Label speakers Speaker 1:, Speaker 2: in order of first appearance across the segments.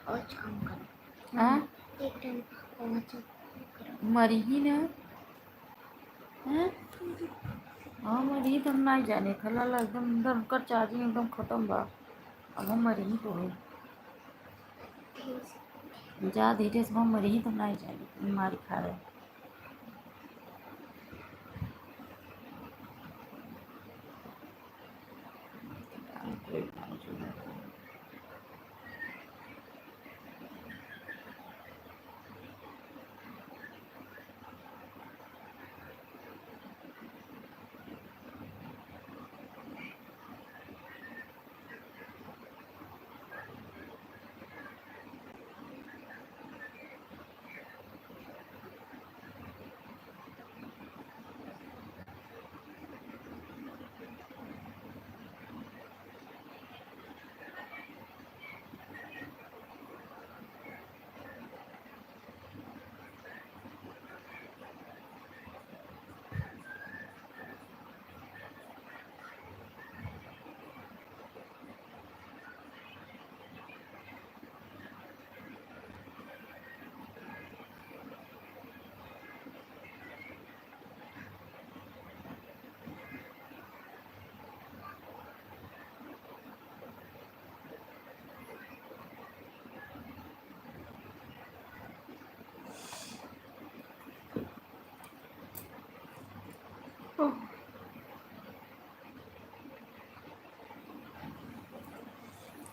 Speaker 1: और काम करो।
Speaker 2: हाँ
Speaker 1: एक टाइम करो
Speaker 2: मरी ही ना हैं। हाँ मरी तो हम नहीं जाने था लाला एकदम एकदम कर चार्जिंग एकदम खत्म बा। अब हम मरी ही तो है जा धीरे से हम मरी ही तो नहीं जाने बीमारी खा रहे।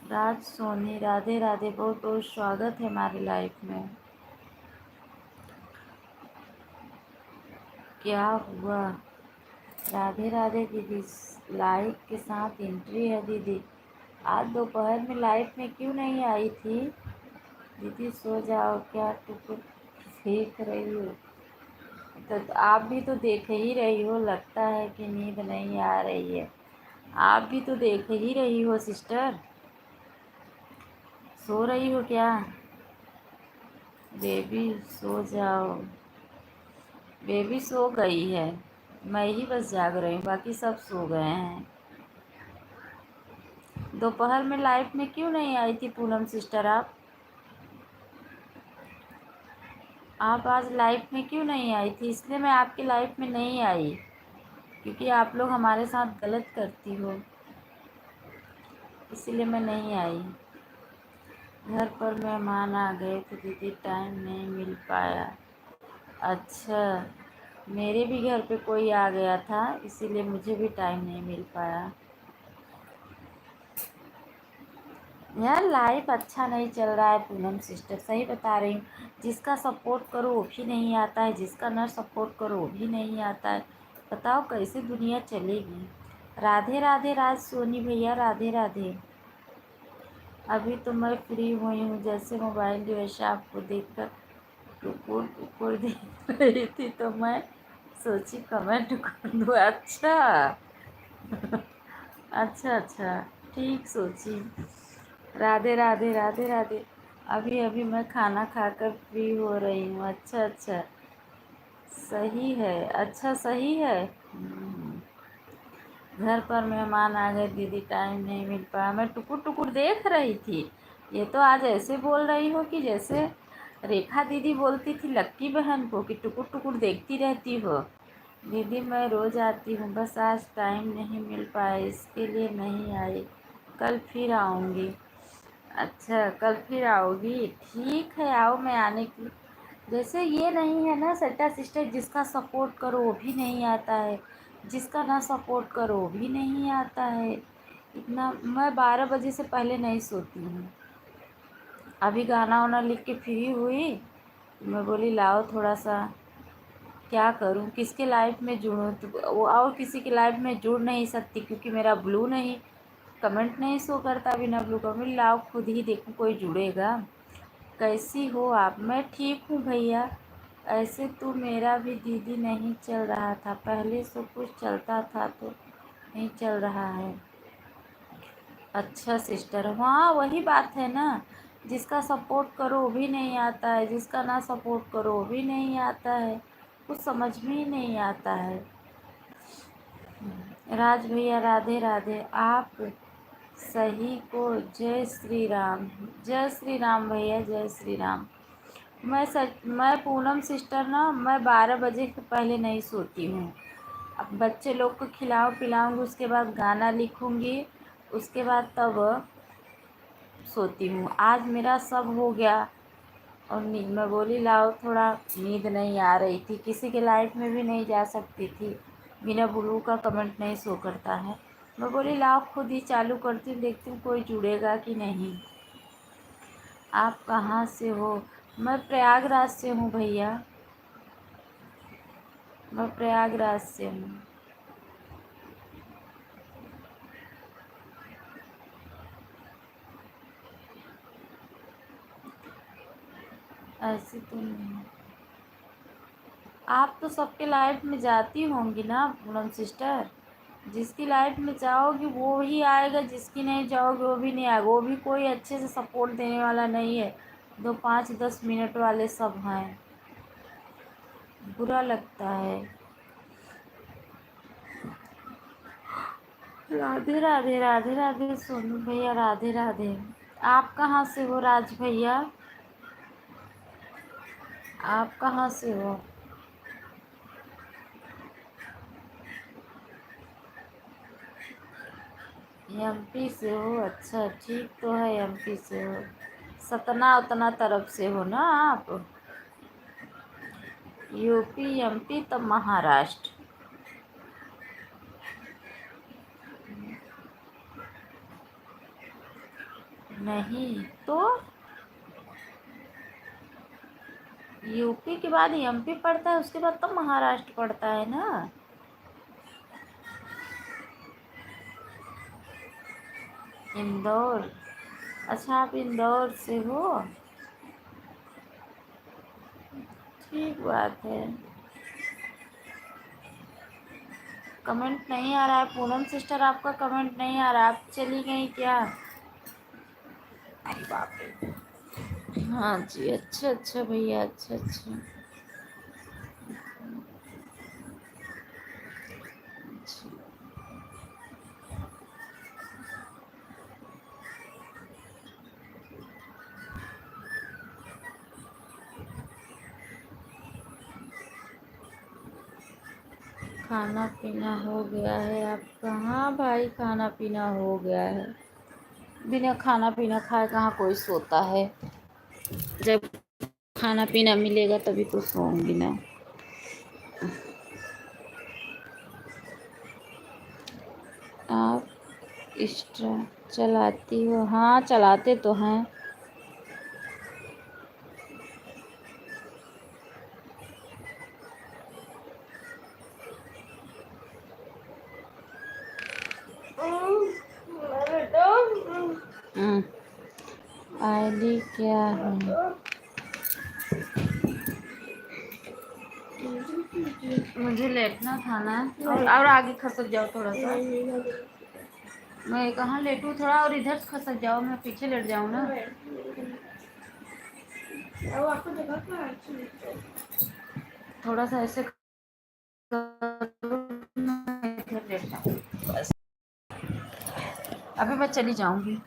Speaker 2: राज सोनी राधे राधे बहुत बहुत स्वागत है हमारी लाइफ में। क्या हुआ राधे राधे दीदी लाइक के साथ एंट्री है दीदी। आज दोपहर में लाइफ में क्यों नहीं आई थी दीदी सो जाओ क्या टुक देख रही हो। तो आप भी तो देख ही रही हो लगता है कि नींद नहीं आ रही है। आप भी तो देख ही रही हो सिस्टर सो रही हो क्या। बेबी सो जाओ बेबी सो गई है मैं ही बस जाग रही हूँ बाकी सब सो गए हैं। दोपहर में लाइफ में क्यों नहीं आई थी पूनम सिस्टर आप आज लाइफ में क्यों नहीं आई थी। इसलिए मैं आपकी लाइफ में नहीं आई क्योंकि आप लोग हमारे साथ गलत करती हो इसलिए मैं नहीं आई। घर पर मेहमान आ गए तो दीदी टाइम नहीं मिल पाया। अच्छा मेरे भी घर पे कोई आ गया था इसीलिए मुझे भी टाइम नहीं मिल पाया। यार लाइफ अच्छा नहीं चल रहा है पूनम सिस्टर सही बता रही हूँ। जिसका सपोर्ट करो वो भी नहीं आता है जिसका न सपोर्ट करो वो भी नहीं आता है। बताओ कैसे दुनिया चलेगी। राधे राधे राज सोनी भैया राधे राधे। अभी तो मैं फ्री हुई हूँ जैसे मोबाइल जो वैसे आपको देखकर टुकुर टुकुर देख रही थी तो मैं सोची कमेंट कर दूँ। अच्छा अच्छा अच्छा ठीक सोची। राधे राधे राधे राधे। अभी अभी मैं खाना खाकर फ्री हो रही हूँ। अच्छा अच्छा सही है अच्छा सही है। घर पर मेहमान आ गए दीदी टाइम नहीं मिल पाया मैं टुकुर टुकुर देख रही थी। ये तो आज ऐसे बोल रही हो कि जैसे रेखा दीदी बोलती थी लक्की बहन को कि टुकुर टुकुर देखती रहती हो। दीदी मैं रोज़ आती हूँ बस आज टाइम नहीं मिल पाया इसके लिए नहीं आई कल फिर आऊँगी। अच्छा कल फिर आओगी ठीक है आओ मैं आने की। जैसे ये नहीं है ना सट्टा सिस्टर जिसका सपोर्ट करो वो भी नहीं आता है जिसका ना सपोर्ट करो वो भी नहीं आता है। इतना मैं 12 बजे से पहले नहीं सोती हूँ। अभी गाना वाना लिख के फ्री हुई मैं बोली लाओ थोड़ा सा क्या करूँ किसके लाइफ में जुड़ूँ तो वो और किसी की लाइफ में जुड़ नहीं सकती क्योंकि मेरा ब्लू नहीं कमेंट नहीं शो करता बिना ब्लू कमेंट लाओ खुद ही देखूँ कोई जुड़ेगा। कैसी हो आप मैं ठीक हूँ भैया। ऐसे तो मेरा भी दीदी नहीं चल रहा था पहले सब कुछ चलता था तो नहीं चल रहा है। अच्छा सिस्टर हाँ वही बात है ना जिसका सपोर्ट करो वो भी नहीं आता है जिसका ना सपोर्ट करो वो भी नहीं आता है कुछ समझ में ही नहीं आता है। राज भैया राधे राधे। आप सही को जय श्री राम। जय श्री राम भैया, जय श्री राम। मैं पूनम सिस्टर ना, मैं 12 बजे के पहले नहीं सोती हूँ। अब बच्चे लोग को खिलाओ पिलाऊंगी, उसके बाद गाना लिखूंगी, उसके बाद तब सोती हूँ। आज मेरा सब हो गया और नींद, मैं बोली लाओ, थोड़ा नींद नहीं आ रही थी, किसी के लाइफ में भी नहीं जा सकती थी, बिना ब्लू का कमेंट नहीं शो करता है। मैं बोली लाओ खुद ही चालू करती हूँ, देखती हूँ कोई जुड़ेगा कि नहीं। आप कहाँ से हो? मैं प्रयागराज से हूँ भैया, मैं प्रयागराज से हूँ। ऐसे तो नहीं, आप तो सबके लाइफ में जाती होंगी ना पूनम सिस्टर। जिसकी लाइफ में जाओगी वो ही आएगा, जिसकी नहीं जाओगी वो भी नहीं आएगा। वो भी कोई अच्छे से सपोर्ट देने वाला नहीं है, 2 5 10 मिनट वाले सब हैं। बुरा लगता है। राधे राधे, राधे राधे सोनू भैया, राधे राधे। आप कहाँ से हो राज भैया? आप कहाँ से हो? एमपी से हो? अच्छा ठीक तो है, एमपी से हो। सतना उतना तरफ से हो ना आप? यूपी एमपी तब महाराष्ट्र। नहीं तो यूपी के बाद एमपी पड़ता है, उसके बाद तब महाराष्ट्र पड़ता है ना। इंदौर? अच्छा आप इंदौर से हो, ठीक बात है। कमेंट नहीं आ रहा है पूनम सिस्टर, आपका कमेंट नहीं आ रहा, आप चली गई क्या? अरे बाप रे। हाँ जी, अच्छा अच्छा भैया, अच्छा अच्छा। अच्छा। खाना पीना हो गया है आपका? हाँ भाई, खाना पीना हो गया है। बिना खाना पीना खाए कहाँ कोई सोता है। जब खाना पीना मिलेगा तभी तो सोऊंगी ना। आप इंस्टा चलाती हो? हाँ चलाते तो हैं। आईडी क्या है? मुझे लेटना था ना, और आगे खसक जाओ थोड़ा सा। मैं कहाँ लेटूँ, थोड़ा और इधर खसक जाओ, मैं पीछे लेट जाऊँ ना। आपको जगह कहाँ अच्छी, थोड़ा सा ऐसे करो, मैं इधर लेट जाऊँ बस। अभी मैं चली जाऊँगी।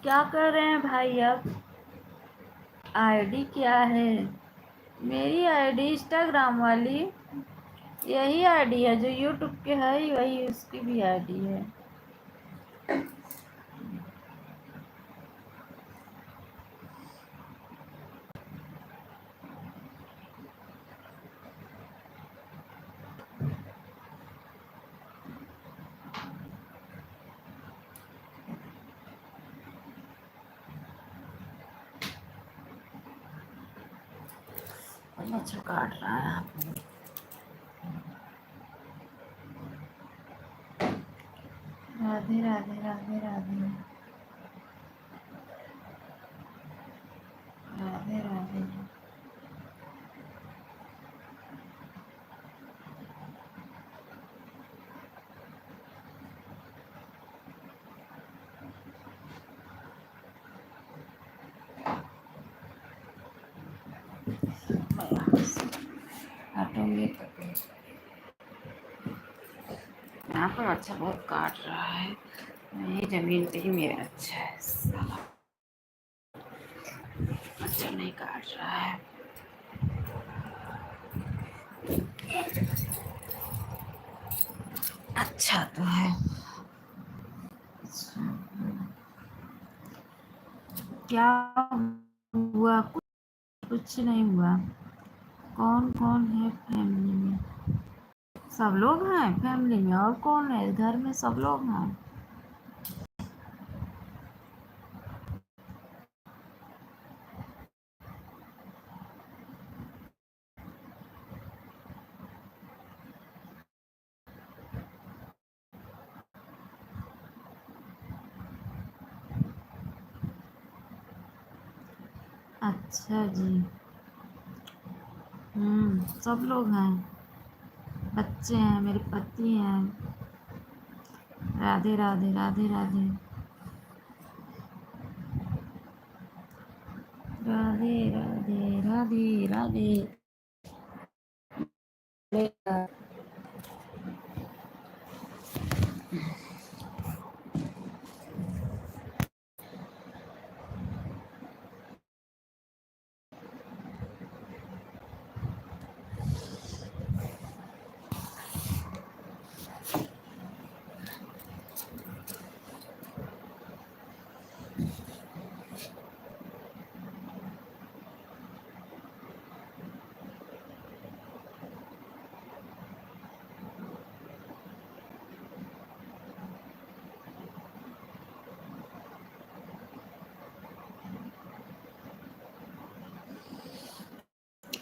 Speaker 2: क्या कर रहे हैं भाई अब? आईडी क्या है? मेरी आईडी इंस्टाग्राम वाली यही आईडी है जो यूट्यूब के है, वही उसकी भी आईडी है। मच्छर काट रहा है आप। राधे राधे, राधे राधे, राधे राधे। काटूंगी तो यहाँ पर अच्छा बहुत काट रहा है। ये जमीन पे ही मेरा अच्छा है, साला अच्छा नहीं काट रहा है। अच्छा तो है। क्या हुआ? कुछ नहीं हुआ। कौन कौन है फैमिली में? सब लोग हैं फैमिली में। और कौन है घर में? सब लोग हैं। अच्छा जी। सब लोग हैं। बच्चे हैं, मेरे पति हैं। राधे राधे राधे राधे राधे राधे राधे राधे।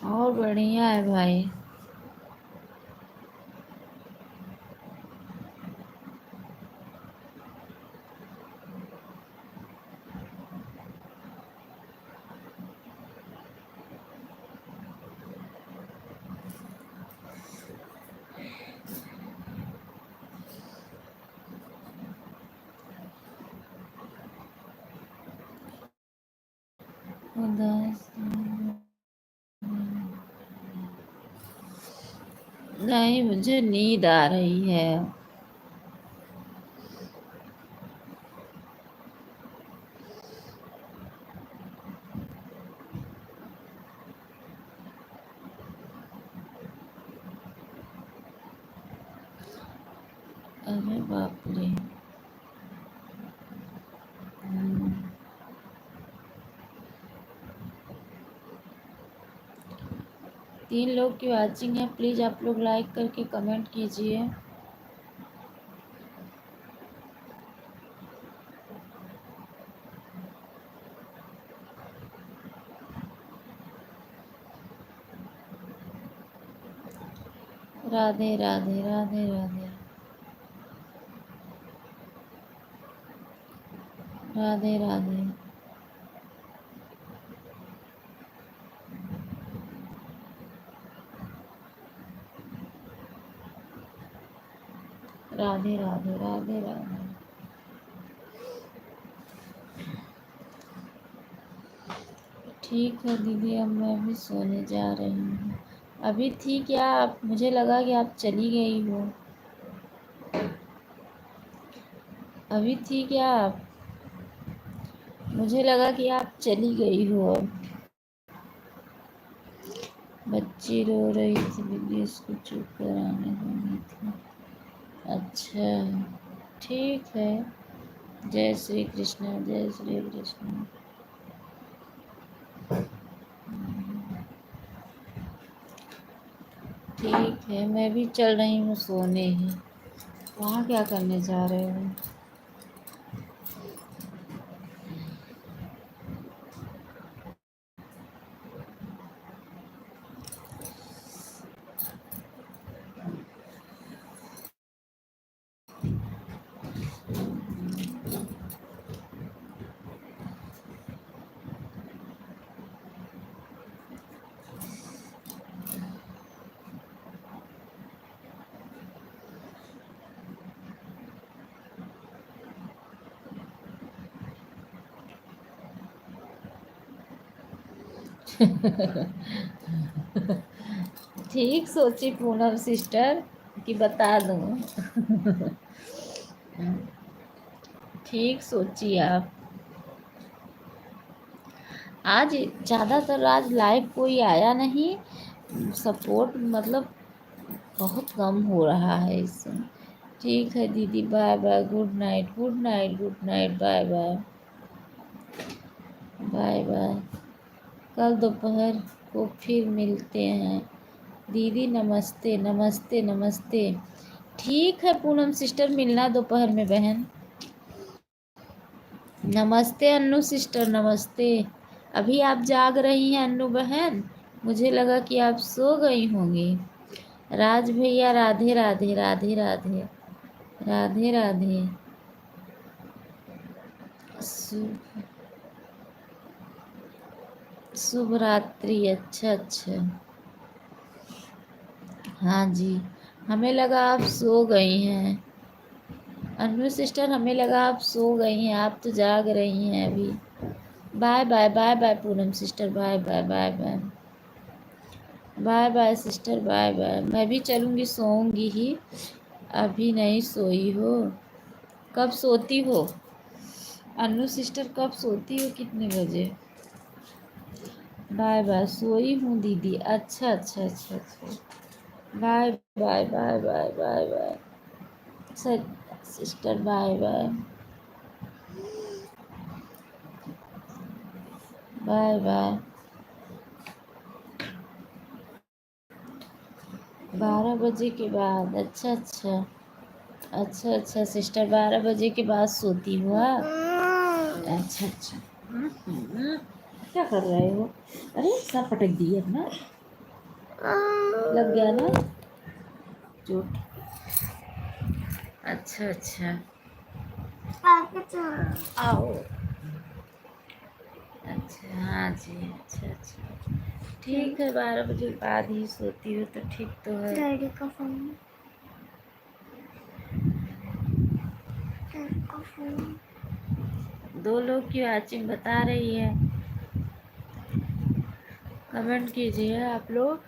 Speaker 2: और बढ़िया है भाई। नहीं, मुझे नींद आ रही है। अरे बाप रे। 3 लोग की वॉचिंग है। प्लीज़ आप लोग लाइक करके कमेंट कीजिए। राधे राधे राधे राधे राधे राधे राधे राधे राधे राधे। ठीक है दीदी, अब मैं भी सोने जा रही हूँ। अभी थी क्या आप? मुझे लगा कि आप चली गई हो। अभी थी क्या आप? मुझे लगा कि आप चली गई हो। बच्ची रो रही थी, दीदी इसको चुप कराने गई थी। अच्छा ठीक है। जय श्री कृष्ण, जय श्री कृष्ण। ठीक है, मैं भी चल रही हूँ सोने ही। वहाँ क्या करने जा रहे हो? ठीक सोची पूनम सिस्टर कि बता दूँ। ठीक सोची आप। आज ज़्यादातर आज लाइव कोई आया नहीं, सपोर्ट मतलब बहुत कम हो रहा है इस समय। ठीक है दीदी, bye bye, good night, good night, good night, bye bye, bye bye. कल दोपहर को फिर मिलते हैं दीदी, नमस्ते नमस्ते नमस्ते। ठीक है पूनम सिस्टर, मिलना दोपहर में बहन। नमस्ते अन्नू सिस्टर, नमस्ते। अभी आप जाग रही हैं अन्नू बहन, मुझे लगा कि आप सो गई होंगी। राज भैया राधे राधे, राधे राधे, राधे राधे। शुभ रात्रि। अच्छा अच्छा, हाँ जी, हमें लगा आप सो गई हैं अन्नू सिस्टर, हमें लगा आप सो गई हैं, आप तो जाग रही हैं अभी। Bye bye, bye bye Poonam sister, bye bye, bye bye, bye bye sister, bye bye. मैं भी चलूँगी, सोऊंगी ही, अभी नहीं सोई हो। कब सोती हो अन्नू सिस्टर, कब सोती हो, कितने बजे? बाय बाय, सोई हूँ दीदी। अच्छा अच्छा अच्छा अच्छा, bye bye, bye bye, bye bye sister, bye bye, bye bye. 12 बजे के बाद? अच्छा अच्छा, अच्छा अच्छा सिस्टर, 12 बजे के बाद सोती हो आप? अच्छा अच्छा। क्या कर रहे हो? अरे सर पटक दिए अपना, लग गया ना चोट? अच्छा अच्छा, आओ। अच्छा हाँ जी, अच्छा अच्छा, ठीक है। 12 बजे बाद ही सोती हो तो ठीक तो है।
Speaker 1: डैडी का फोन, डैडी का फोन।
Speaker 2: 2 लोग की वाचिंग बता रही है, कमेंट कीजिए आप लोग।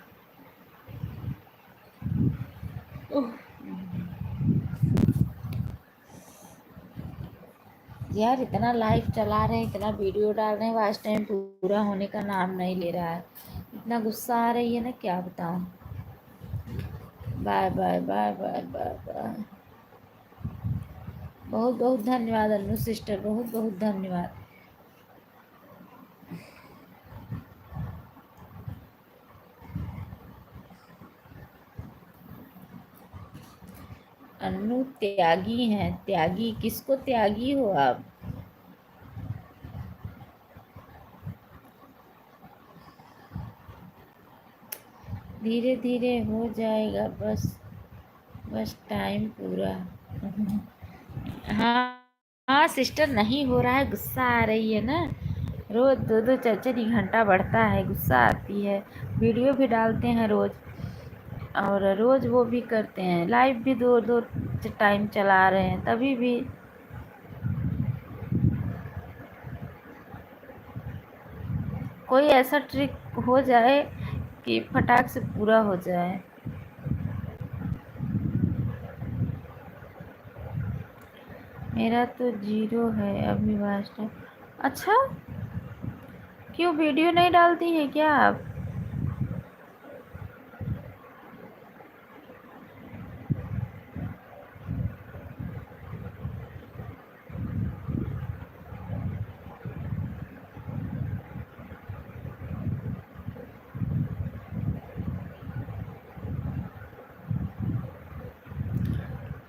Speaker 2: ओह, यार इतना लाइव चला रहे हैं, इतना वीडियो डाल रहे हैं, वाच टाइम पूरा होने का नाम नहीं ले रहा है। इतना गुस्सा आ रही है ना, क्या बताऊँ। Bye bye, bye bye, bye bye. बहुत बहुत धन्यवाद अन्नू सिस्टर, बहुत बहुत धन्यवाद। अन्नू त्यागी हैं, त्यागी? किसको त्यागी हो आप? धीरे धीरे हो जाएगा, बस बस टाइम पूरा। हाँ हाँ सिस्टर, नहीं हो रहा है, गुस्सा आ रही है ना। रोज 2-2 4-4 घंटा बढ़ता है, गुस्सा आती है। वीडियो भी डालते हैं रोज, और रोज वो भी करते हैं, लाइव भी 2-2 टाइम चला रहे हैं, तभी भी। कोई ऐसा ट्रिक हो जाए कि फटाक से पूरा हो जाए। मेरा तो 0 है अभी वाच टाइम। अच्छा, क्यों वीडियो नहीं डालती है क्या आप?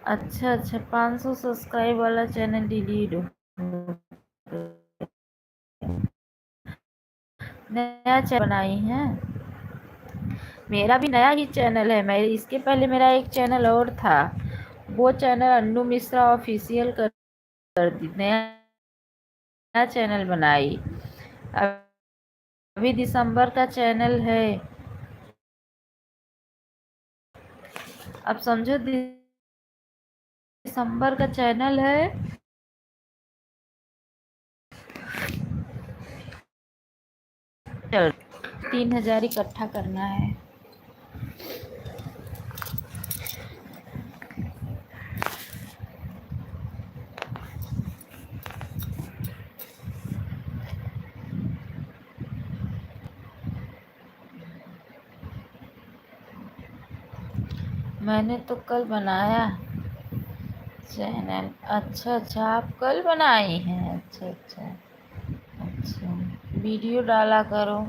Speaker 2: अच्छा अच्छा, 500 सब्सक्राइब वाला चैनल डिलीट हो, नया चैनल बनाई है? मेरा भी नया ही चैनल है। मैं इसके पहले मेरा एक चैनल और था, वो चैनल अन्नू मिश्रा ऑफिशियल कर दी, नया चैनल बनाई। अभी दिसंबर का चैनल है, अब समझो दिसंबर का चैनल है। चल 3,000 इकट्ठा करना है। मैंने तो कल बनाया चैनल। अच्छा अच्छा, आप कल बनाई हैं? अच्छा अच्छा अच्छा, वीडियो डाला करो।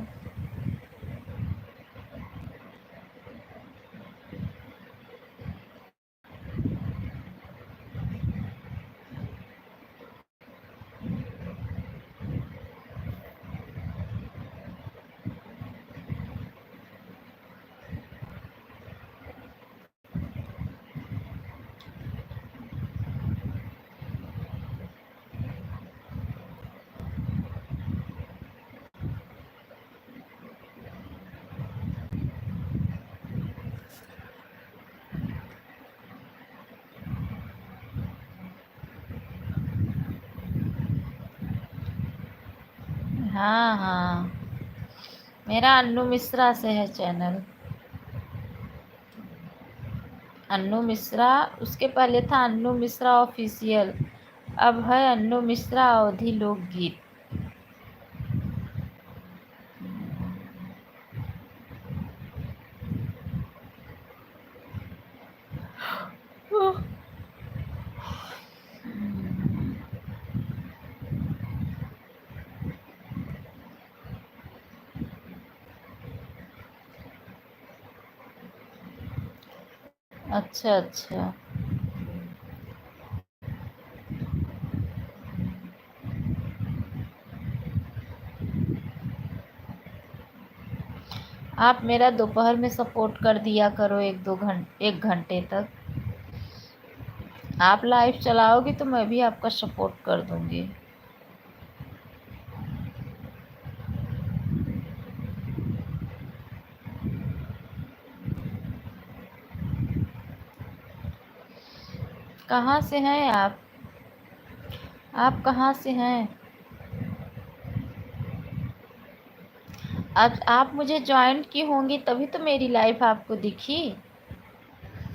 Speaker 2: हाँ हाँ, मेरा अन्नू मिश्रा से है चैनल। अन्नू मिश्रा, उसके पहले था अन्नू मिश्रा ऑफिशियल, अब है अन्नू मिश्रा अवधी लोकगीत। अच्छा अच्छा, आप मेरा दोपहर में सपोर्ट कर दिया करो, 1 घंटे तक। आप लाइव चलाओगी तो मैं भी आपका सपोर्ट कर दूंगी। कहाँ से हैं आप? आप कहाँ से हैं? अब आप मुझे ज्वाइन की होंगी तभी तो मेरी लाइव आपको दिखी।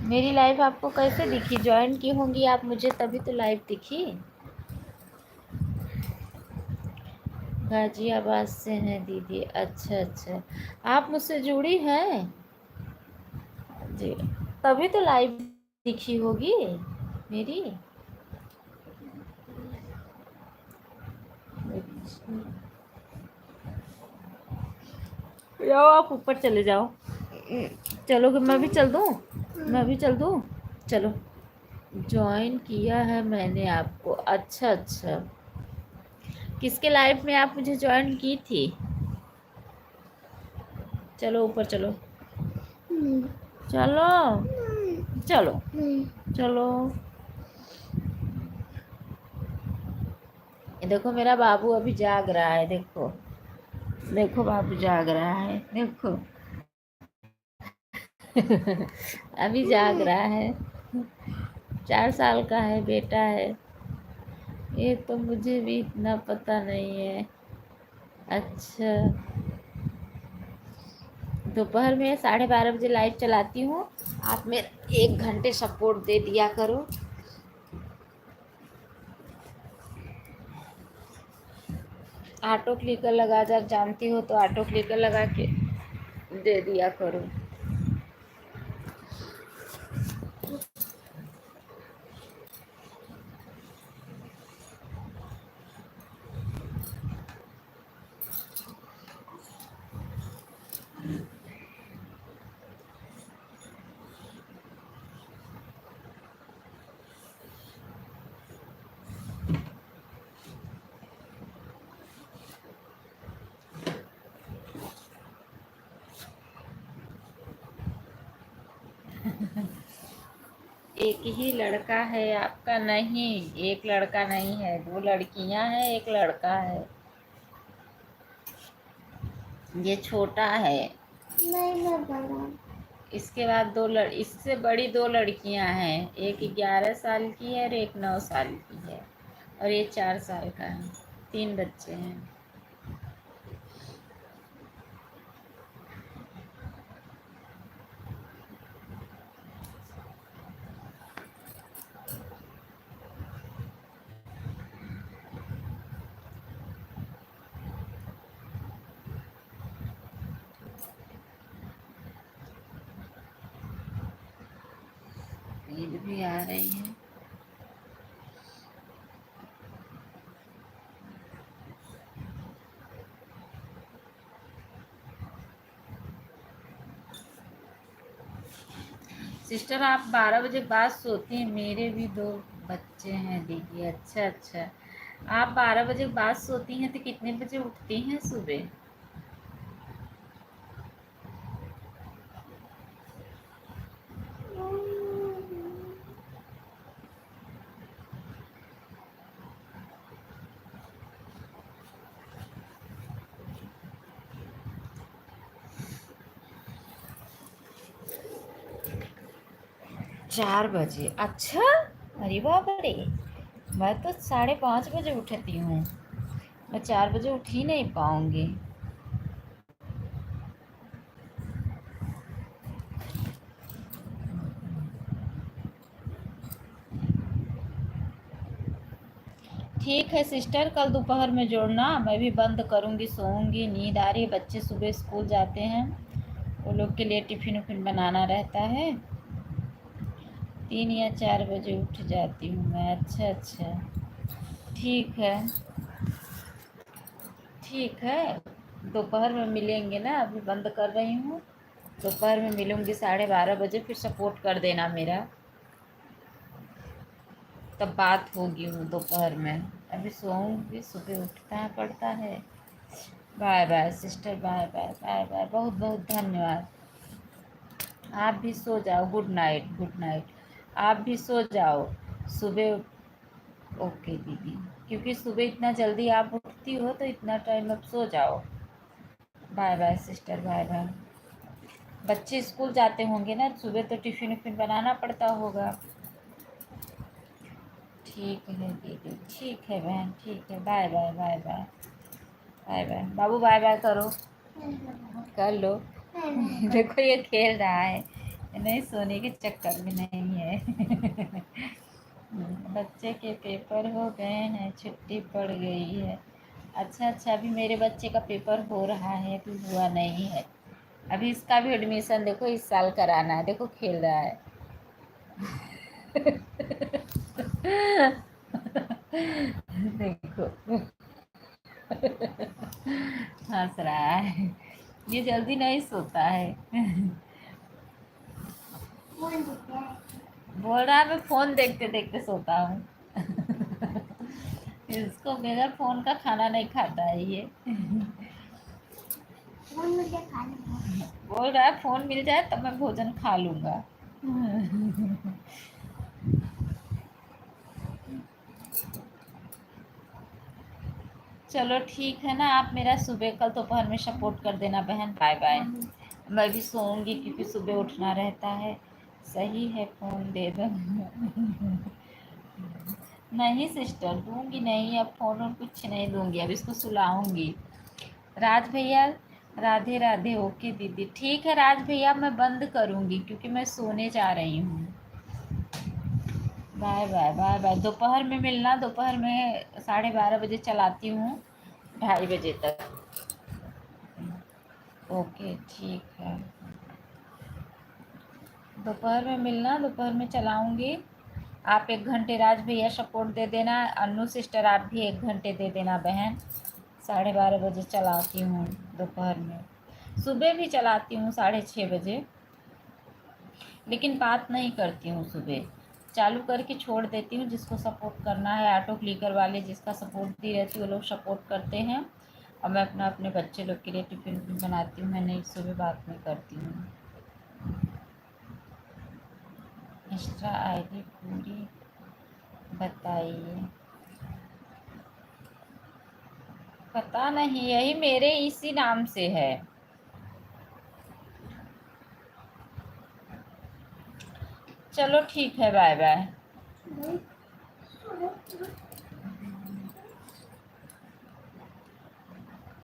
Speaker 2: मेरी लाइव आपको कैसे दिखी? ज्वाइन की होंगी आप मुझे तभी तो लाइव दिखी। गाजियाबाद से हैं दीदी। अच्छा अच्छा, आप मुझसे जुड़ी हैं जी, तभी तो लाइव दिखी होगी मेरी। जाओ आप ऊपर चले जाओ। चलो कि मैं भी चल दूँ? मैं भी चल दूँ? चलो। ज्वाइन किया है मैंने आपको। अच्छा अच्छा, किसके लाइव में आप मुझे ज्वाइन की थी? चलो ऊपर चलो। चलो चलो चलो। ये देखो मेरा बाबू अभी जाग रहा है, देखो देखो बाबू जाग रहा है, देखो। अभी जाग रहा है, 4 साल का है, बेटा है। ये तो मुझे भी इतना पता नहीं है। अच्छा, दोपहर में 12:30 बजे लाइव चलाती हूँ। आप मेरा 1 घंटे सपोर्ट दे दिया करो। ऑटो क्लिकर लगा, जब जानती हो तो ऑटो क्लिकर लगा के दे दिया करो। एक ही लड़का है आपका? नहीं, एक लड़का नहीं है, 2 लड़कियां हैं, एक लड़का है। ये छोटा है।
Speaker 1: नहीं, मैं बड़ा।
Speaker 2: इसके बाद इससे बड़ी 2 लड़कियां हैं, एक 11 साल की है और एक 9 साल की है, और ये 4 साल का है। 3 बच्चे हैं। नींद भी आ रही है। सिस्टर आप 12 बजे बाद सोती हैं? मेरे भी 2 बच्चे हैं दीदी। अच्छा अच्छा, आप 12 बजे बाद सोती हैं तो कितने बजे उठती हैं सुबह? 4 बजे? अच्छा, अरे बाप रे, मैं तो 5:30 बजे उठती हूँ। मैं 4 बजे उठ ही नहीं पाऊंगी। ठीक है सिस्टर, कल दोपहर में जोड़ना। मैं भी बंद करूँगी, सोऊंगी, नींद आ रही है। बच्चे सुबह स्कूल जाते हैं, वो लोग के लिए टिफ़िन उफिन बनाना रहता है। 3 या 4 बजे उठ जाती हूँ मैं। अच्छा अच्छा, ठीक है ठीक है। दोपहर में मिलेंगे ना, अभी बंद कर रही हूँ। दोपहर में मिलूँगी 12:30 बजे, फिर सपोर्ट कर देना मेरा, तब बात होगी वो दोपहर में। अभी सोऊंगी, सुबह उठना पड़ता है। Bye bye sister, bye bye bye bye, बहुत बहुत धन्यवाद। आप भी सो जाओ, गुड नाइट गुड नाइट। आप भी सो जाओ सुबह। ओके दीदी, क्योंकि सुबह इतना जल्दी आप उठती हो तो इतना टाइम अब सो जाओ। Bye bye sister, bye bye. बच्चे स्कूल जाते होंगे ना सुबह, तो टिफ़िन उफिन बनाना पड़ता होगा। ठीक है दीदी, ठीक है बहन, ठीक है। Bye bye bye bye bye bye. बाबू बाय बाय करो, कर लो। देखो ये खेल रहा है, नहीं सोने के चक्कर में नहीं है। बच्चे के पेपर हो गए हैं, छुट्टी पड़ गई है। अच्छा अच्छा, अभी मेरे बच्चे का पेपर हो रहा है, अभी हुआ नहीं है। अभी इसका भी एडमिशन देखो इस साल कराना है। देखो खेल रहा है। देखो हंस रहा है, ये जल्दी नहीं सोता है। बोल रहा है मैं फोन देखते देखते सोता हूँ। इसको बगैर फोन का खाना नहीं खाता है ये।
Speaker 1: फोन मुझे खाना है।
Speaker 2: बोल रहा है फोन मिल जाए तब मैं भोजन खा लूंगा। चलो ठीक है ना, आप मेरा सुबह कल दोपहर में सपोर्ट कर देना बहन। Bye bye. मैं भी सोऊंगी क्योंकि सुबह उठना रहता है। सही है, फ़ोन दे दो। नहीं सिस्टर, दूंगी नहीं, अब फ़ोन और कुछ नहीं दूंगी, अब इसको सुलाऊंगी। राज भैया, राधे राधे। ओके दीदी, ठीक है राज भैया, मैं बंद करूंगी क्योंकि मैं सोने जा रही हूँ। Bye bye bye bye. दोपहर में मिलना, दोपहर में 12:30 बजे चलाती हूँ, 2:30 बजे तक। ओके ठीक है, दोपहर में मिलना, दोपहर में चलाऊंगी। आप 1 घंटे राज भैया सपोर्ट दे देना। अन्नू सिस्टर आप भी 1 घंटे दे देना बहन। 12:30 बजे चलाती हूँ दोपहर में। सुबह भी चलाती हूँ 6:30 बजे, लेकिन बात नहीं करती हूँ सुबह। चालू करके छोड़ देती हूँ, जिसको सपोर्ट करना है, ऑटो क्लिकर वाले जिसका सपोर्ट दी रहती है वो लोग सपोर्ट करते हैं, और मैं अपना अपने बच्चे लोग के लिए टिफ़िन बनाती हूँ। मैं नहीं सुबह बात नहीं करती हूँ। इंस्टा आईडी पूरी बताइए। पता नहीं, यही मेरे इसी नाम से है। चलो ठीक है, बाय बाय।